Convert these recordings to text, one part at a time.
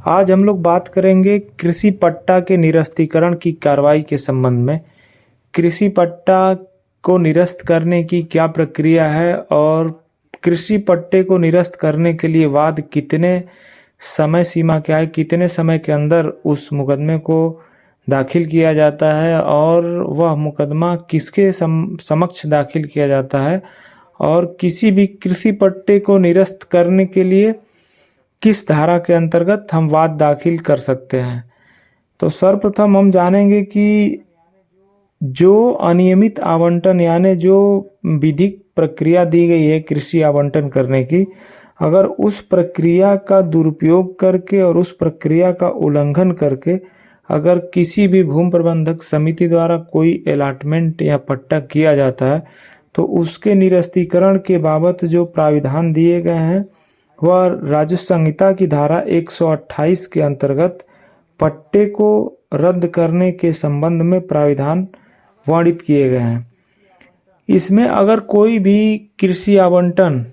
आज हम लोग बात करेंगे कृषि पट्टा के निरस्तीकरण की कार्रवाई के संबंध में। कृषि पट्टा को निरस्त करने की क्या प्रक्रिया है और कृषि पट्टे को निरस्त करने के लिए वाद कितने समय सीमा क्या है, कितने समय के अंदर उस मुकदमे को दाखिल किया जाता है और वह मुकदमा किसके समक्ष दाखिल किया जाता है और किसी भी कृषि पट्टे को निरस्त करने के लिए किस धारा के अंतर्गत हम वाद दाखिल कर सकते हैं। तो सर्वप्रथम हम जानेंगे कि जो अनियमित आवंटन यानी जो विधिक प्रक्रिया दी गई है कृषि आवंटन करने की, अगर उस प्रक्रिया का दुरुपयोग करके और उस प्रक्रिया का उल्लंघन करके अगर किसी भी भूमि प्रबंधक समिति द्वारा कोई अलॉटमेंट या पट्टा किया जाता है तो उसके निरस्तीकरण के बाबत जो प्राविधान दिए गए हैं वह राजस्व संहिता की धारा 128 के अंतर्गत पट्टे को रद्द करने के संबंध में प्राविधान वर्णित किए गए हैं। इसमें अगर कोई भी कृषि आवंटन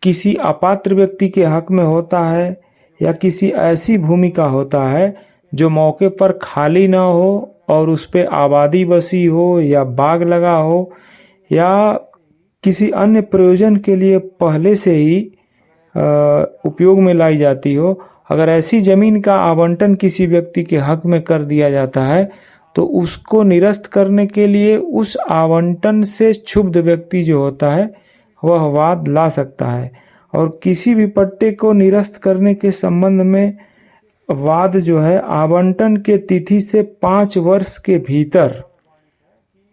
किसी अपात्र व्यक्ति के हक में होता है या किसी ऐसी भूमि का होता है जो मौके पर खाली ना हो और उस पे आबादी बसी हो या बाग लगा हो या किसी अन्य प्रयोजन के लिए पहले से ही उपयोग में लाई जाती हो, अगर ऐसी जमीन का आवंटन किसी व्यक्ति के हक में कर दिया जाता है तो उसको निरस्त करने के लिए उस आवंटन से क्षुब्ध व्यक्ति जो होता है वह वाद ला सकता है। और किसी भी पट्टे को निरस्त करने के संबंध में वाद जो है आवंटन के तिथि से 5 वर्ष के भीतर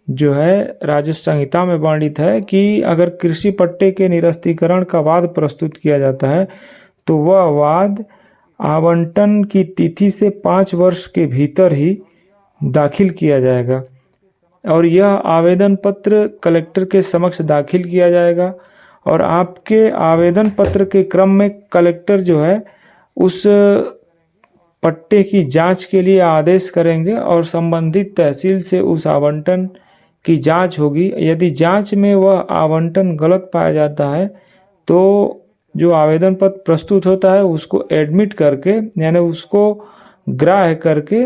जो है राजस्व संहिता में वर्णित है कि अगर कृषि पट्टे के निरस्तीकरण का वाद प्रस्तुत किया जाता है तो वह वाद आवंटन की तिथि से 5 वर्ष के भीतर ही दाखिल किया जाएगा और यह आवेदन पत्र कलेक्टर के समक्ष दाखिल किया जाएगा और आपके आवेदन पत्र के क्रम में कलेक्टर जो है उस पट्टे की जांच के लिए आदेश करेंगे और संबंधित तहसील से उस आवंटन की जांच होगी। यदि जांच में वह आवंटन गलत पाया जाता है तो जो आवेदन पत्र प्रस्तुत होता है उसको एडमिट करके यानी उसको ग्राह्य करके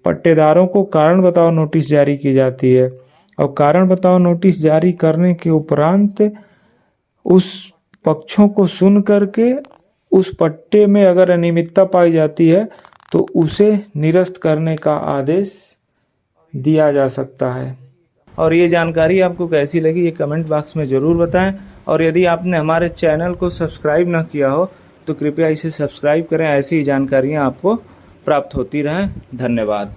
पट्टेदारों को कारण बताओ नोटिस जारी की जाती है और कारण बताओ नोटिस जारी करने के उपरांत उस पक्षों को सुन करके उस पट्टे में अगर अनियमितता पाई जाती है तो उसे निरस्त करने का आदेश दिया जा सकता है। और ये जानकारी आपको कैसी लगी ये कमेंट बॉक्स में ज़रूर बताएं और यदि आपने हमारे चैनल को सब्सक्राइब न किया हो तो कृपया इसे सब्सक्राइब करें, ऐसी जानकारियाँ आपको प्राप्त होती रहें। धन्यवाद।